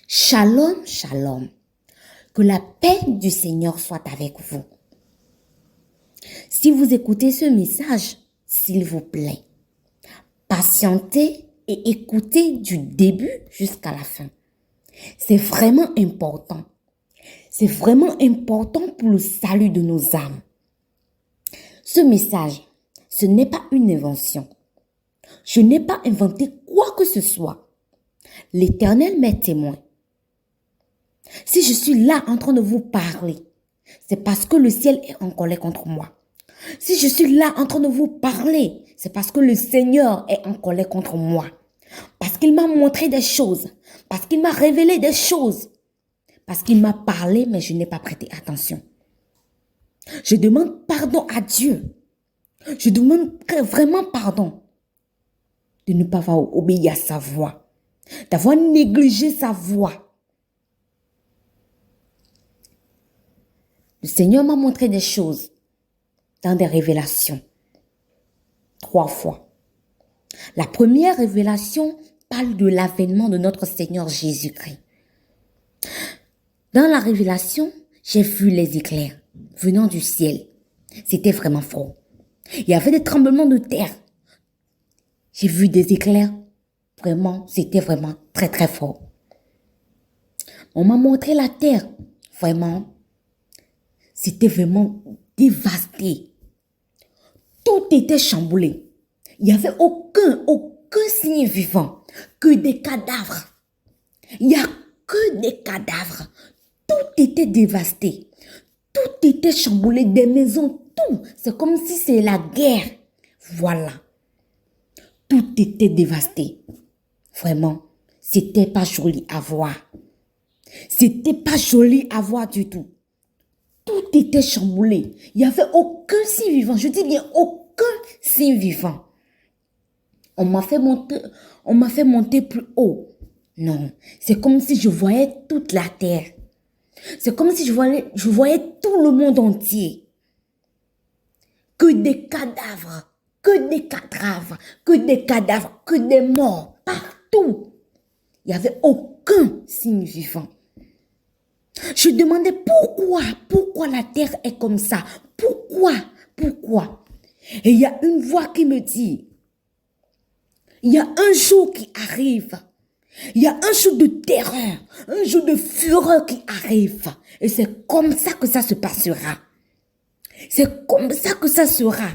Shalom, shalom. Que la paix du Seigneur soit avec vous. Si vous écoutez ce message, s'il vous plaît, patientez et écoutez du début jusqu'à la fin. C'est vraiment important. C'est vraiment important pour le salut de nos âmes. Ce message, ce n'est pas une invention. Je n'ai pas inventé quoi que ce soit. L'Éternel m'est témoin. Si je suis là en train de vous parler, c'est parce que le ciel est en colère contre moi. Si je suis là en train de vous parler, c'est parce que le Seigneur est en colère contre moi. Parce qu'il m'a montré des choses. Parce qu'il m'a révélé des choses. Parce qu'il m'a parlé, mais je n'ai pas prêté attention. Je demande pardon à Dieu. Je demande vraiment pardon de ne pas avoir obéi à sa voix. D'avoir négligé sa voix. Le Seigneur m'a montré des choses dans des révélations. 3 fois. La première révélation parle de l'avènement de notre Seigneur Jésus-Christ. Dans la révélation, j'ai vu les éclairs venant du ciel. C'était vraiment fort. Il y avait des tremblements de terre. J'ai vu des éclairs. Vraiment, c'était vraiment très très fort. On m'a montré la terre. Vraiment, c'était vraiment dévasté. Tout était chamboulé. Il n'y avait aucun signe vivant. Que des cadavres. Il n'y a que des cadavres. Tout était dévasté. Tout était chamboulé. Des maisons, tout. C'est comme si c'est la guerre. Voilà. Tout était dévasté. Vraiment, c'était pas joli à voir. C'était pas joli à voir du tout. Tout était chamboulé. Il n'y avait aucun signe vivant. Je dis bien aucun signe vivant. On m'a fait monter plus haut. Non, c'est comme si je voyais toute la terre. C'est comme si je voyais tout le monde entier. Que des cadavres, que des cadavres, que des cadavres, que des morts, partout. Il n'y avait aucun signe vivant. Je demandais pourquoi la terre est comme ça? Pourquoi? Et il y a une voix qui me dit, il y a un jour qui arrive. Il y a un jour de terreur, un jour de fureur qui arrive. Et c'est comme ça que ça se passera. C'est comme ça que ça sera.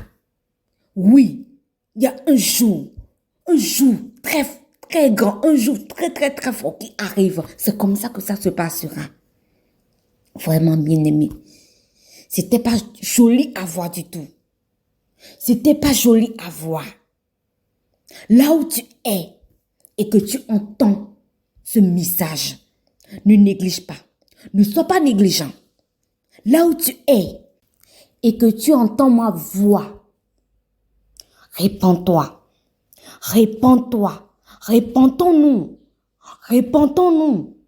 Oui, il y a un jour très, très grand, un jour très, très, très fort qui arrive. C'est comme ça que ça se passera. Vraiment bien aimé. C'était pas joli à voir du tout. C'était pas joli à voir. Là où tu es et que tu entends ce message, ne néglige pas. Ne sois pas négligent. Là où tu es et que tu entends ma voix, répands-toi. Répands-toi. Répandons-nous. Répandons-nous.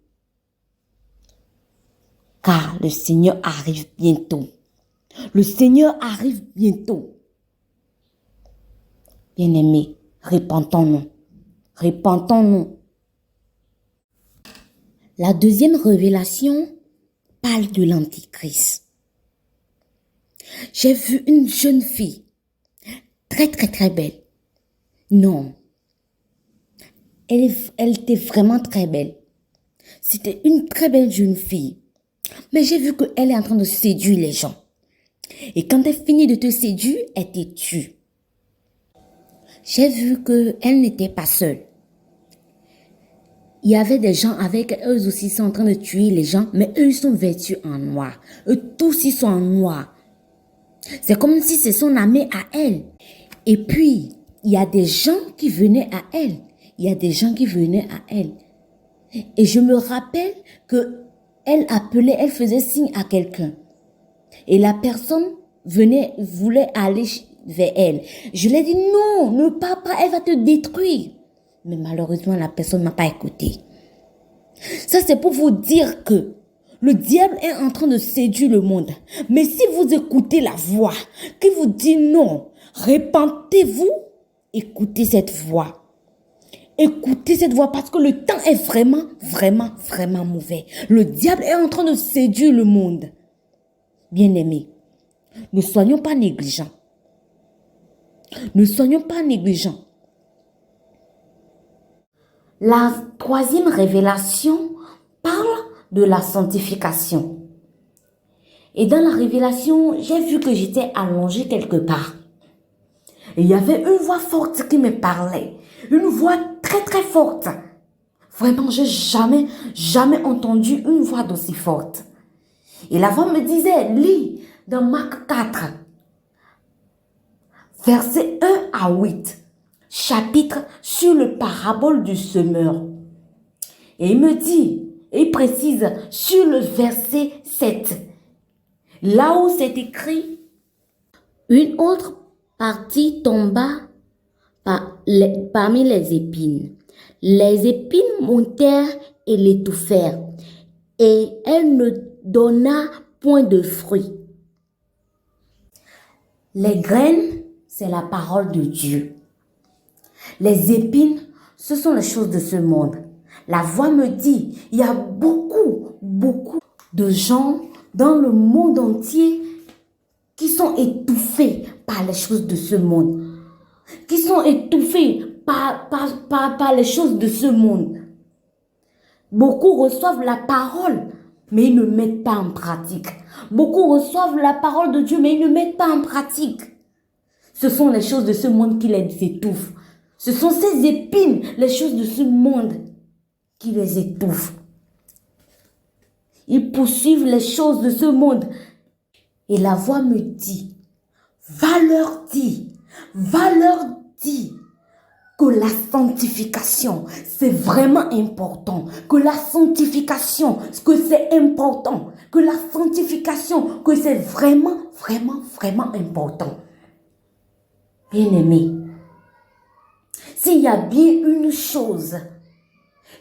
Car le Seigneur arrive bientôt. Le Seigneur arrive bientôt. Bien-aimés, répandons-nous. Répandons-nous. La deuxième révélation parle de l'Antichrist. J'ai vu une jeune fille, très très très belle. Non, elle était vraiment très belle. C'était une très belle jeune fille. Mais j'ai vu qu'elle est en train de séduire les gens. Et quand elle finit de te séduire, elle te tue. J'ai vu qu'elle n'était pas seule. Il y avait des gens avec eux aussi, ils sont en train de tuer les gens, mais eux, ils sont vêtus en noir. Eux tous, ils sont en noir. C'est comme si c'est son amie à elle. Et puis, il y a des gens qui venaient à elle. Il y a des gens qui venaient à elle. Et je me rappelle que elle appelait, elle faisait signe à quelqu'un. Et la personne voulait aller vers elle. Je lui ai dit non, ne pars pas, elle va te détruire. Mais malheureusement, la personne ne m'a pas écouté. Ça, c'est pour vous dire que le diable est en train de séduire le monde. Mais si vous écoutez la voix qui vous dit non, répentez-vous, écoutez cette voix. Écoutez cette voix parce que le temps est vraiment, vraiment, vraiment mauvais. Le diable est en train de séduire le monde. Bien-aimés, ne soyons pas négligents. Ne soyons pas négligents. La troisième révélation parle de la sanctification. Et dans la révélation, j'ai vu que j'étais allongée quelque part. Et il y avait une voix forte qui me parlait. Une voix très très forte. Vraiment, j'ai jamais entendu une voix d'aussi forte. Et la voix me disait, lis dans Marc 4, versets 1 à 8, chapitre sur le parabole du semeur. Et il me dit, et il précise sur le verset 7, là où c'est écrit, une autre partie tomba parmi les épines. Les épines montèrent et l'étouffèrent, et elle ne donna point de fruits. Les graines, c'est la parole de Dieu. Les épines, ce sont les choses de ce monde. La voix me dit, il y a beaucoup de gens dans le monde entier qui sont étouffés par les choses de ce monde. Qui sont étouffés par les choses de ce monde. Beaucoup reçoivent la parole, mais ils ne mettent pas en pratique. Beaucoup reçoivent la parole de Dieu, mais ils ne mettent pas en pratique. Ce sont les choses de ce monde qui les étouffent. Ce sont ces épines, les choses de ce monde, qui les étouffent. Ils poursuivent les choses de ce monde. Et la voix me dit, va leur dire que la sanctification, c'est vraiment important. Que la sanctification, que c'est important. Que la sanctification, que c'est vraiment, vraiment, vraiment important. Bien-aimés, s'il y a bien une chose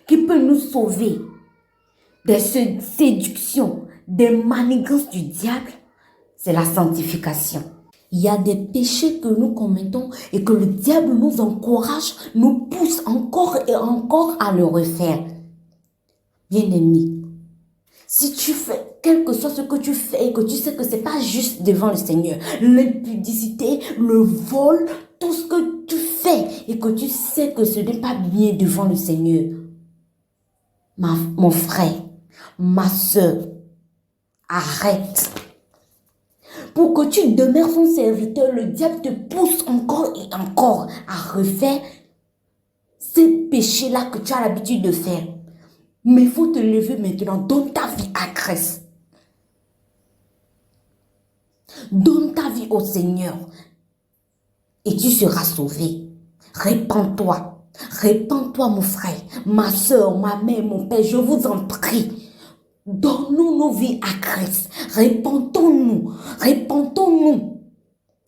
qui peut nous sauver des séductions, des manigances du diable, c'est la sanctification. Il y a des péchés que nous commettons et que le diable nous encourage, nous pousse encore et encore à le refaire. Bien-aimé, si tu fais, quel que soit ce que tu fais et que tu sais que ce n'est pas juste devant le Seigneur, l'impudicité, le vol, tout ce que tu fais et que tu sais que ce n'est pas bien devant le Seigneur, mon frère, ma soeur, arrête. Pour que tu demeures son serviteur, le diable te pousse encore et encore à refaire ces péchés-là que tu as l'habitude de faire. Mais il faut te lever maintenant. Donne ta vie à Christ. Donne ta vie au Seigneur. Et tu seras sauvé. Répands-toi. Répands-toi, mon frère, ma soeur, ma mère, mon père. Je vous en prie. Donnons nos vies à Christ. Répandons-nous. Répandons-nous.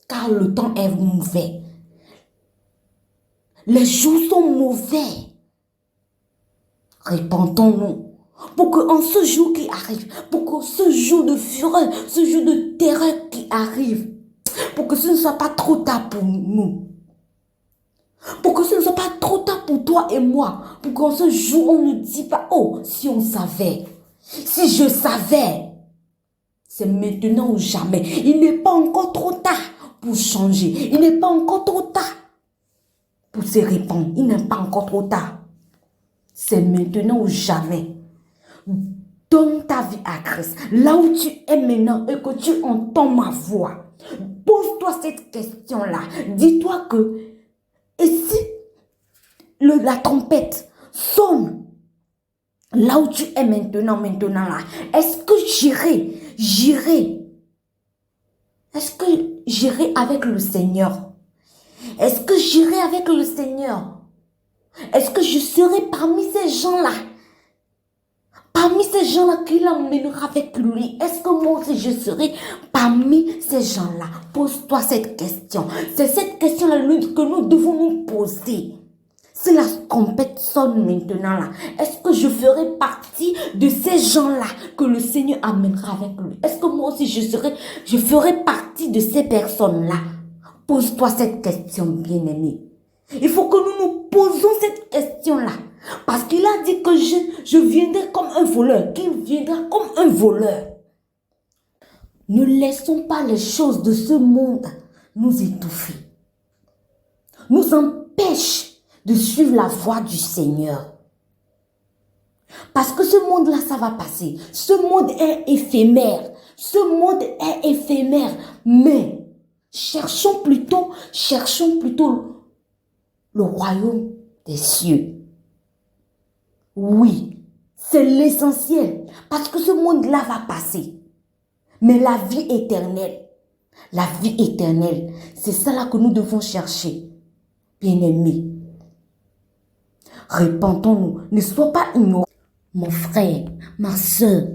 Car le temps est mauvais. Les jours sont mauvais. Répandons-nous. Pour qu'en ce jour qui arrive, pour que ce jour de fureur, ce jour de terreur qui arrive, pour que ce ne soit pas trop tard pour nous. Pour que ce ne soit pas trop tard pour toi et moi. Pour qu'en ce jour, on ne dise pas, oh, si on savait. Si je savais, c'est maintenant ou jamais. Il n'est pas encore trop tard pour changer. Il n'est pas encore trop tard pour se répandre. Il n'est pas encore trop tard. C'est maintenant ou jamais. Donne ta vie à Christ. Là où tu es maintenant et que tu entends ma voix, pose-toi cette question-là. Dis-toi que, et si la trompette sonne, là où tu es maintenant là, est-ce que j'irai est-ce que j'irai avec le Seigneur? Est-ce que j'irai avec le Seigneur? Est-ce que je serai parmi ces gens-là? Parmi ces gens-là qui l'emmènera avec lui. Est-ce que moi aussi je serai parmi ces gens-là? Pose-toi cette question. C'est cette question-là que nous devons nous poser. Si la trompette sonne maintenant là, est-ce que je ferai partie de ces gens-là que le Seigneur amènera avec lui? Est-ce que moi aussi je ferai partie de ces personnes-là? Pose-toi cette question, bien-aimé. Il faut que nous nous posons cette question-là. Parce qu'il a dit que je viendrai comme un voleur, qu'il viendra comme un voleur. Ne laissons pas les choses de ce monde nous étouffer, nous empêchent de suivre la voie du Seigneur. Parce que ce monde-là, ça va passer. Ce monde est éphémère. Ce monde est éphémère. Mais cherchons plutôt le royaume des cieux. Oui, c'est l'essentiel. Parce que ce monde-là va passer. Mais la vie éternelle, c'est ça que nous devons chercher. Bien-aimés, repentons-nous. Ne sois pas ignorant. Mon frère, ma soeur,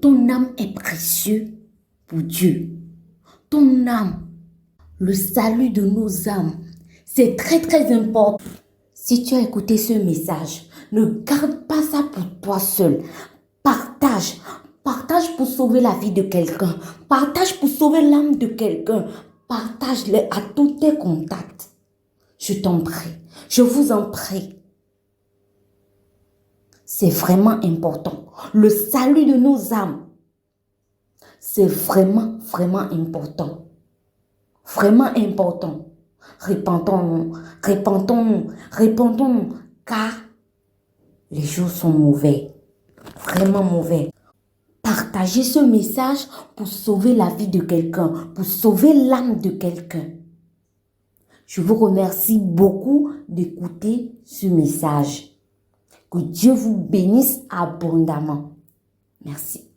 ton âme est précieux pour Dieu. Ton âme, le salut de nos âmes, c'est très très important. Si tu as écouté ce message, ne garde pas ça pour toi seul. Partage. Partage pour sauver la vie de quelqu'un. Partage pour sauver l'âme de quelqu'un. Partage-le à tous tes contacts. Je t'en prie. Je vous en prie. C'est vraiment important. Le salut de nos âmes, c'est vraiment, vraiment important. Vraiment important. Répentons-nous, répentons-nous, car les jours sont mauvais. Vraiment mauvais. Partagez ce message pour sauver la vie de quelqu'un, pour sauver l'âme de quelqu'un. Je vous remercie beaucoup d'écouter ce message. Que Dieu vous bénisse abondamment. Merci.